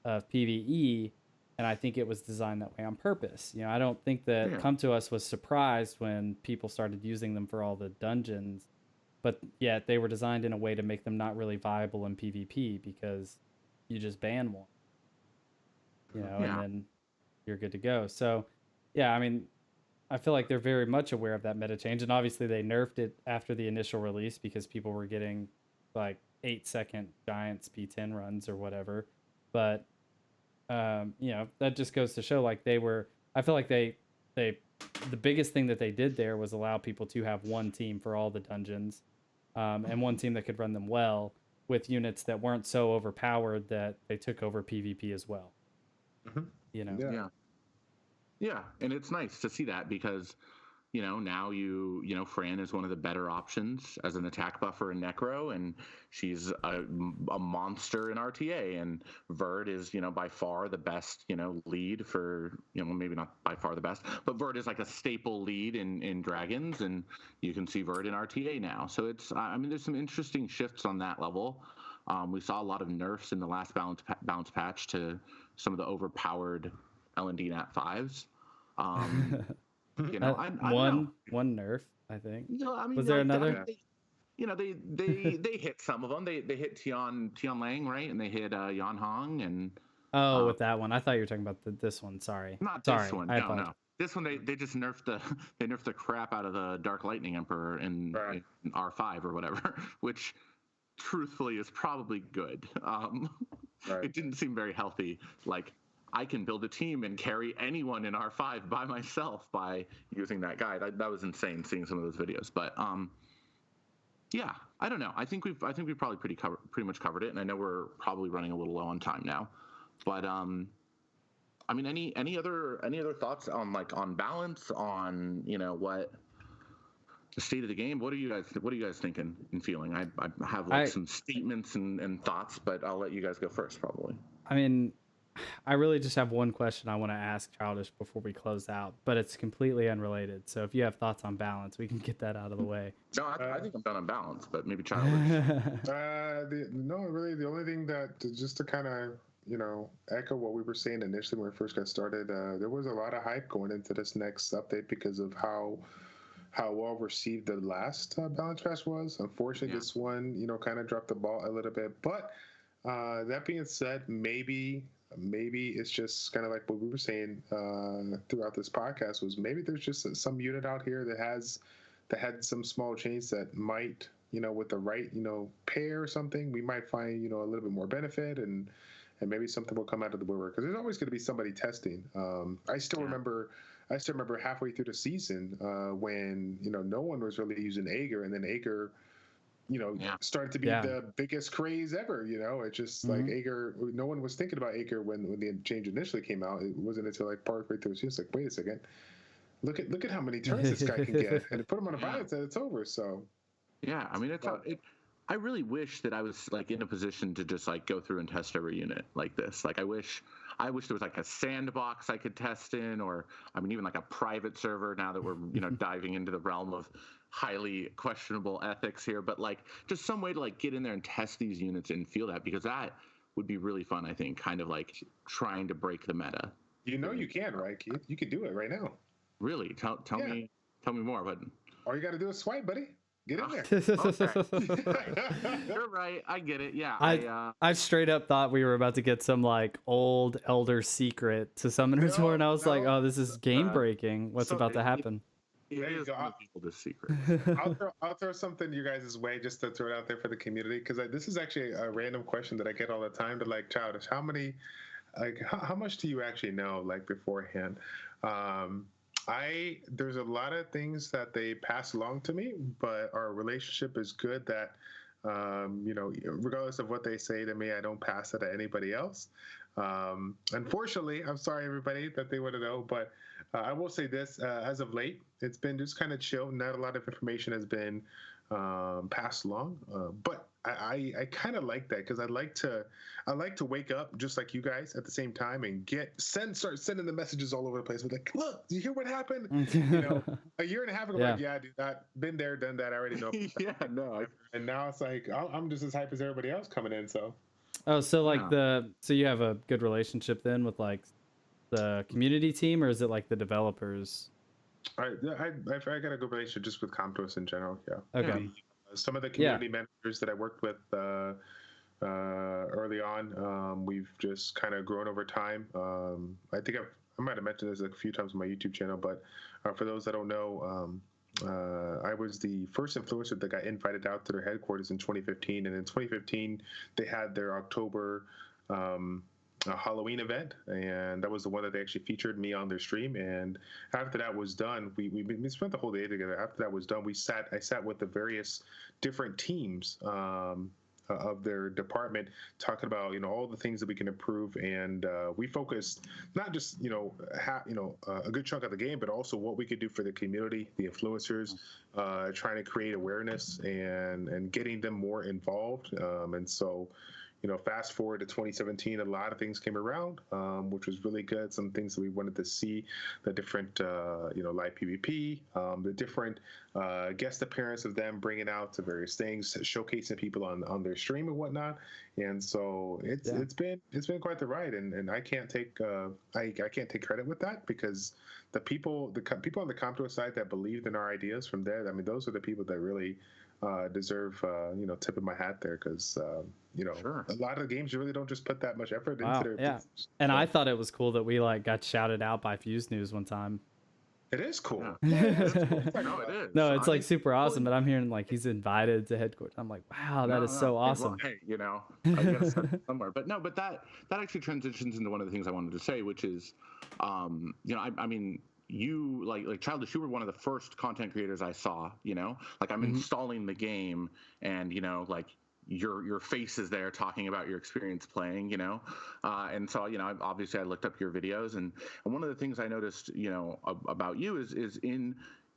PvE, and I think it was designed that way on purpose. I don't think that Come to Us was surprised when people started using them for all the dungeons, but yet they were designed in a way to make them not really viable in PvP because you just ban one, and then you're good to go. So, yeah, I mean, I feel like they're very much aware of that meta change, and obviously they nerfed it after the initial release because people were getting like 8-second giants P10 runs or whatever. But that just goes to show like I feel like they the biggest thing that they did there was allow people to have one team for all the dungeons, and one team that could run them well with units that weren't so overpowered that they took over PvP as well. Yeah. Yeah, and it's nice to see that because now Fran is one of the better options as an attack buffer in Necro, and she's a monster in RTA. And Verd is, by far the best, lead for, maybe not by far the best, but Verd is like a staple lead in Dragons, and you can see Verd in RTA now. So there's some interesting shifts on that level. We saw a lot of nerfs in the last balance patch to some of the overpowered L&D Nat 5s. One nerf, I think. Was there another? They hit some of them. They hit Tian Lang, right, and they hit Yan Hong and. With that one, I thought you were talking about this one. Sorry, this one. No. This one they just nerfed the crap out of the Dark Lightning Emperor in R5 or whatever, which truthfully is probably good. It didn't seem very healthy. Like, I can build a team and carry anyone in R5 by myself by using that guy. That was insane seeing some of those videos. But yeah, I don't know. I think we've probably pretty much covered it, and I know we're probably running a little low on time now. But I mean, any other thoughts on balance, on what the state of the game? What are you guys thinking and feeling? I have some statements and thoughts, but I'll let you guys go first, probably. I mean, I really just have one question I want to ask Childish before we close out, but it's completely unrelated. So if you have thoughts on balance, we can get that out of the way. No, I think I'm done on balance, but maybe Childish. No, really, the only thing that just to kind of echo what we were saying initially when we first got started, there was a lot of hype going into this next update because of how well received the last balance patch was. Unfortunately, this one kind of dropped the ball a little bit. But that being said, maybe it's just kind of like what we were saying throughout this podcast, was maybe there's just some unit out here that had some small change that might, with the right, pair or something, we might find, a little bit more benefit, and maybe something will come out of the woodwork, because there's always going to be somebody testing. I still remember halfway through the season when, no one was really using Aegir, and then Aegir, started to be the biggest craze ever. It's just like Aegir. No one was thinking about Aegir when the change initially came out. It wasn't until like partway through. It's like, wait a second, look at how many turns this guy can get, and to put him on a balance, and it's over. So yeah, I mean, I really wish that I was like in a position to just like go through and test every unit like this. Like I wish there was like a sandbox I could test in, or I mean even like a private server, now that we're diving into the realm of highly questionable ethics here, but like just some way to like get in there and test these units and feel that, because that would be really fun, I think, kind of like trying to break the meta. You can, right, Keith? You can do it right now. Really? Tell me more. But all you got to do is swipe, buddy. Get in there. Okay. You're right. I get it. Yeah. I straight up thought we were about to get some like old elder secret to Summoner's War, and I was like, oh, this is game breaking. What's So about to happen? It is one of the oldest secrets. I'll throw something you guys' way just to throw it out there for the community, because this is actually a random question that I get all the time. To like, Childish, how much do you actually know like beforehand? There's a lot of things that they pass along to me, but our relationship is good that regardless of what they say to me, I don't pass it to anybody else. Unfortunately, I'm sorry everybody that they want to know, but I will say this: as of late, it's been just kind of chill. Not a lot of information has been passed along, but I kind of like that, because I like to wake up just like you guys at the same time and start sending the messages all over the place. With like, look, do you hear what happened? A year and a half ago, like, yeah, dude, been there, done that. I already know. Yeah, no. And now it's like I'm just as hype as everybody else coming in. So. Oh, so like so you have a good relationship then with like the community team, or is it like the developers? I got a good relationship just with Comtos in general. Yeah. Okay. Some of the community managers that I worked with early on, we've just kind of grown over time. I think I might have mentioned this a few times on my YouTube channel, but for those that don't know, I was the first influencer that got invited out to their headquarters in 2015, and in 2015 they had their October Halloween event, and that was the one that they actually featured me on their stream. And after that was done, we spent the whole day together. After that was done, I sat with the various different teams of their department, talking about all the things that we can improve, and we focused not just a good chunk of the game, but also what we could do for the community, the influencers, trying to create awareness and getting them more involved. And so, fast forward to 2017, a lot of things came around, which was really good. Some things that we wanted to see, the different, live PvP, the different guest appearance of them bringing out to various things, showcasing people on their stream and whatnot. And so it's been quite the ride, and I can't take I can't take credit with that, because the people on the Compto side that believed in our ideas from there, I mean, those are the people that really deserve tip of my hat there, because Sure. a lot of the games you really don't just put that much effort into their yeah. And I thought it was cool that we like got shouted out by Fuse News one time. It is cool. Yeah. It is cool. No, it is. No, it's like super awesome, but I'm hearing like he's invited to headquarters. I'm like, wow, that is so awesome. Well, hey, I gotta start somewhere. But no, but that actually transitions into one of the things I wanted to say, which is, I mean, you like Childish, you were one of the first content creators I saw. Like I'm installing the game, and like your face is there talking about your experience playing, and so obviously I looked up your videos, and one of the things I noticed about you is in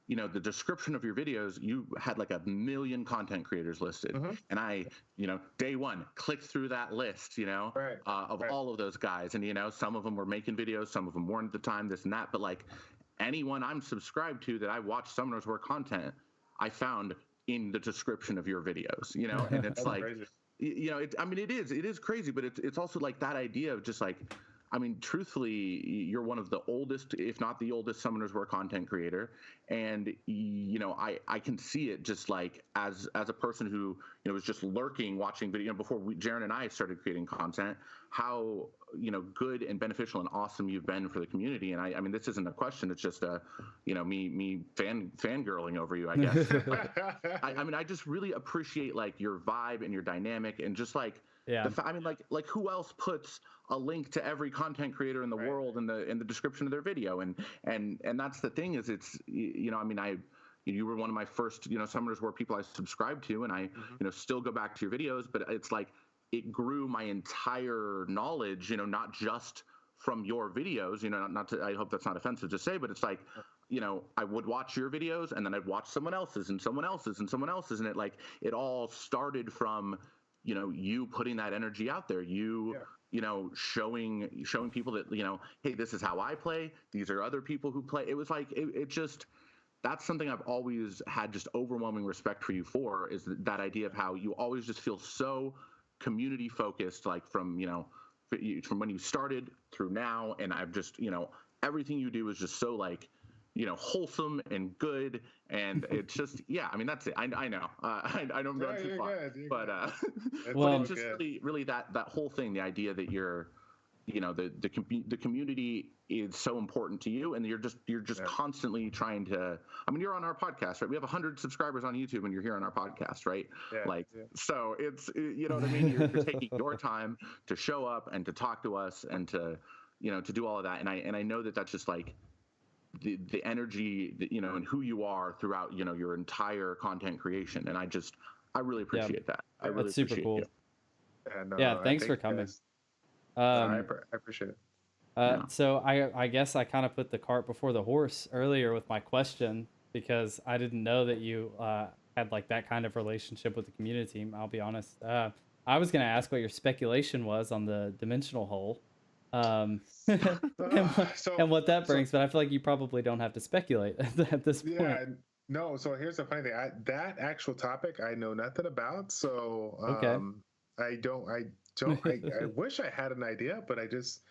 the description of your videos, you had like 1 million content creators listed. And I, day one, clicked through that list, of all of those guys. And, some of them were making videos, some of them weren't at the time, this and that. But like anyone I'm subscribed to that I watch Summoners War content, I found in the description of your videos, and it's like, crazy. It is crazy, but it's also like that idea of just like, I mean, truthfully, you're one of the oldest, if not the oldest, Summoners War content creator, and I can see it just like as a person who was just lurking, watching video before Jaren and I started creating content, how good and beneficial and awesome you've been for the community. And I mean, this isn't a question; it's just me fangirling over you, I guess. I mean, I just really appreciate like your vibe and your dynamic, and just like. Yeah. I mean, like who else puts a link to every content creator in the world in the description of their video? And that's the thing, is it's I mean, you were one of my first Summoners War people I subscribed to, and I still go back to your videos, but it's like it grew my entire knowledge, not just from your videos, not to, I hope that's not offensive to say, but it's like I would watch your videos, and then I'd watch someone else's and someone else's and someone else's, and it all started from you putting that energy out there, showing people that, hey, this is how I play. These are other people who play. It was like, it just, that's something I've always had just overwhelming respect for you for, is that idea of how you always just feel so community focused, like from when you started through now. And I've just, everything you do is just so like, wholesome and good, and it's just, yeah, I mean, that's it. I know, I know I'm No, going too you're far, good. You're but good. It's but Well, all it's just good. really that whole thing, the idea that you're, the community is so important to you, and you're just Yeah. constantly trying to. I mean, you're on our podcast, right? We have 100 subscribers on YouTube, and you're here on our podcast, right? Yeah. Like, Yeah. so it's, you know what I mean. You're taking your time to show up and to talk to us and to, to do all of that, and I know that that's just like the energy that, and who you are throughout, your entire content creation, and I really yeah, appreciate that. I Yeah. really that's super appreciate you. cool. Yeah. No, Yeah, I thanks thank for you coming. guys. No, Um, I appreciate it. Yeah. So I guess I kind of put the cart before the horse earlier with my question because I didn't know that you had like that kind of relationship with the community team. I'll be honest. I was gonna ask what your speculation was on the dimensional hole, and So, what that so brings, but I feel like you probably don't have to speculate at this point. yeah, no. So here's the funny thing. That actual topic I know nothing about. So Okay. I don't. I wish I had an idea, but I just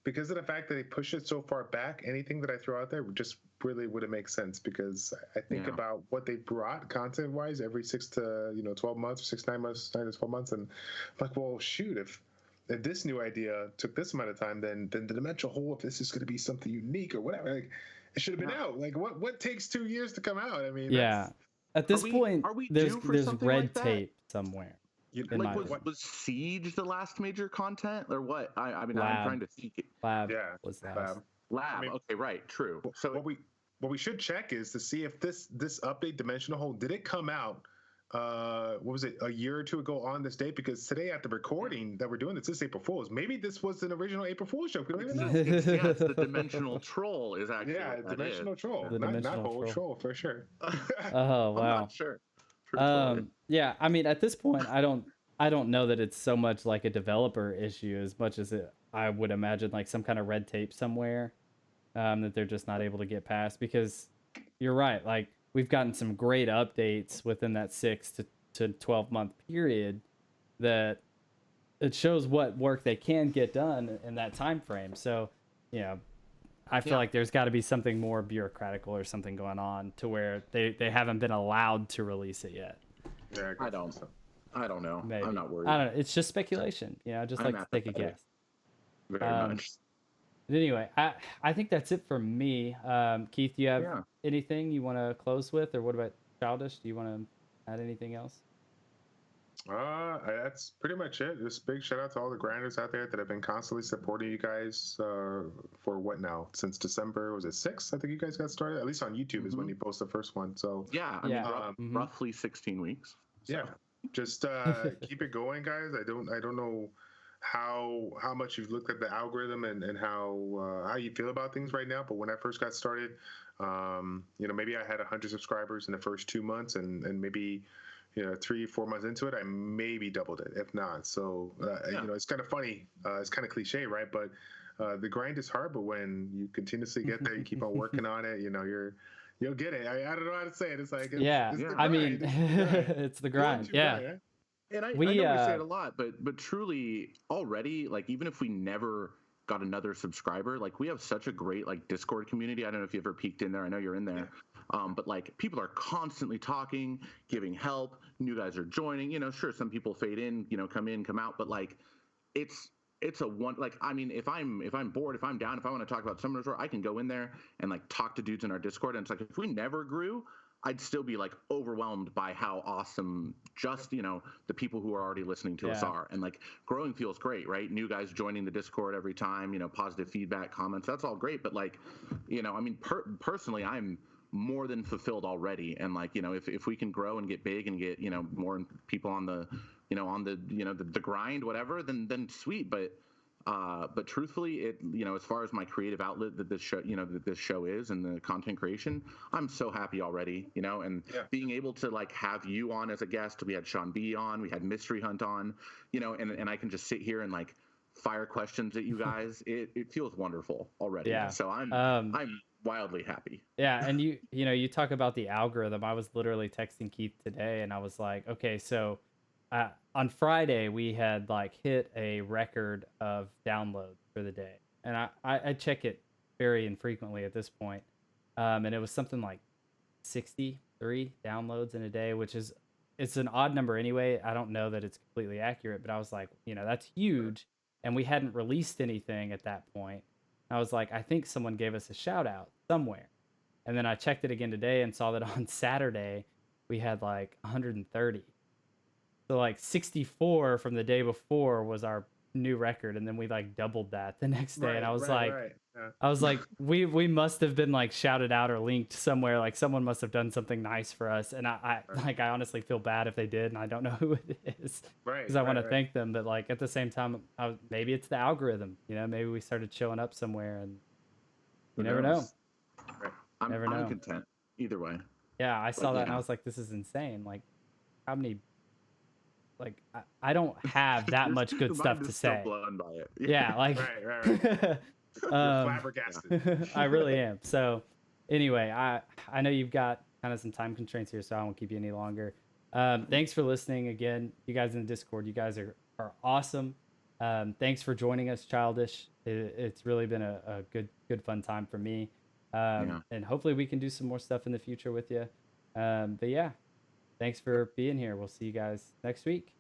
because of the fact that they push it so far back, anything that I throw out there just really wouldn't make sense because I think Yeah. about what they brought content wise every 6 to 12 months, 6 9 months, 9 to 12 months, and I'm like, well, shoot, if this new idea took this amount of time, then the dimensional hole, if this is going to be something unique or whatever, like, it should have been Yeah. out. Like, what takes 2 years to come out? I mean, Yeah. At this point, Are we there's due for there's something red like that? tape somewhere. you, In my Like, opinion. was Siege the last major content, or what? I mean, I'm Lab. trying to think. Lab yeah, was last. Lab. I mean, Okay, right, true. So what we should check is to see if this update dimensional hole did it come out what was it, a year or two ago on this date? Because today at the recording that we're doing, it's April Fool's. Maybe this was an original April Fool's joke. We don't even know. it's the dimensional troll is actually Yeah, what that dimensional is. troll. The not dimensional whole troll. troll for sure. Oh I'm wow. not sure. Truthfully. Yeah, I mean at this point I don't know that it's so much like a developer issue as much as I would imagine like some kind of red tape somewhere that they're just not able to get past because you're right, like we've gotten some great updates within that 6 to 12 month period that it shows what work they can get done in that time frame. So, I feel like there's got to be something more bureaucratical or something going on to where they haven't been allowed to release it yet. Yeah, I don't know. Maybe. I'm not worried. I don't know. It's just speculation. Just I'm like to take a apathetic. guess. Very much. But anyway, I think that's it for me. Keith, do you have Yeah. anything you want to close with, or what about Childish? Do you want to add anything else? That's pretty much it. Just big shout out to all the grinders out there that have been constantly supporting you guys for what now? Since December, was it 6? I think you guys got started. At least on YouTube is when you post the first one. So Yeah, I Yeah. mean, roughly 16 weeks. So. yeah, just keep it going, guys. I don't know how much you've looked at the algorithm and how you feel about things right now, but when I first got started, maybe I had 100 subscribers in the first 2 months, and maybe 3-4 months into it, I maybe doubled it, if not. So it's kind of funny, it's kind of cliche, right? But the grind is hard, but when you continuously get there, you keep on working on it, you'll get it. I don't know how to say it. It's like it's the I mean, grind. it's the grind. Yeah. Grind, right? And I know We, we say it a lot, but truly already, like, even if we never got another subscriber, like, we have such a great like Discord community. I don't know if you ever peeked in there. I know you're in there. But like, people are constantly talking, giving help. New guys are joining. Sure, some people fade in, come in, come out, but like, it's a one. Like, I mean, if I'm bored, if I'm down, if I want to talk about Summoner's War, I can go in there and like talk to dudes in our Discord. And it's like, if we never grew, I'd still be like overwhelmed by how awesome just the people who are already listening to us are. And like, growing feels great, right? New guys joining the Discord every time, positive feedback, comments, that's all great. But like, I mean, personally, I'm more than fulfilled already. And like, if we can grow and get big and get more people on the the grind, whatever, then sweet. But truthfully, it as far as my creative outlet that this show is, and the content creation, I'm so happy already, and being able to like have you on as a guest. We had Sean B on, we had Mystery Hunt on, and I can just sit here and like fire questions at you guys. It feels wonderful already. Yeah. So I'm wildly happy. Yeah, and you talk about the algorithm. I was literally texting Keith today, and I was like, okay, so on Friday we had like hit a record of downloads for the day, and I check it very infrequently at this point. and it was something like 63 downloads in a day, which is it's an odd number anyway. I don't know that it's completely accurate, but I was like, that's huge, and we hadn't released anything at that point. I was like, I think someone gave us a shout out somewhere. And then I checked it again today and saw that on Saturday we had like 130. So like 64 from the day before was our new record, and then we like doubled that the next day. And I was like, Yeah. I was like, we must have been like shouted out or linked somewhere. Like someone must have done something nice for us. And I like I honestly feel bad if they did, and I don't know who it is because I want to thank them. But like at the same time, maybe it's the algorithm. Maybe we started showing up somewhere, and you never know. I'm content either way. Yeah, I saw that and I was like, this is insane. Like, how many? Like, I don't have that much good stuff to say. Blown by it. Yeah, like, right. Flabbergasted. I really am. So, anyway, I know you've got kind of some time constraints here, so I won't keep you any longer. Thanks for listening again, you guys in the Discord. You guys are awesome. Thanks for joining us, Childish. It's really been a good fun time for me. And hopefully we can do some more stuff in the future with you. But yeah, thanks for being here. We'll see you guys next week.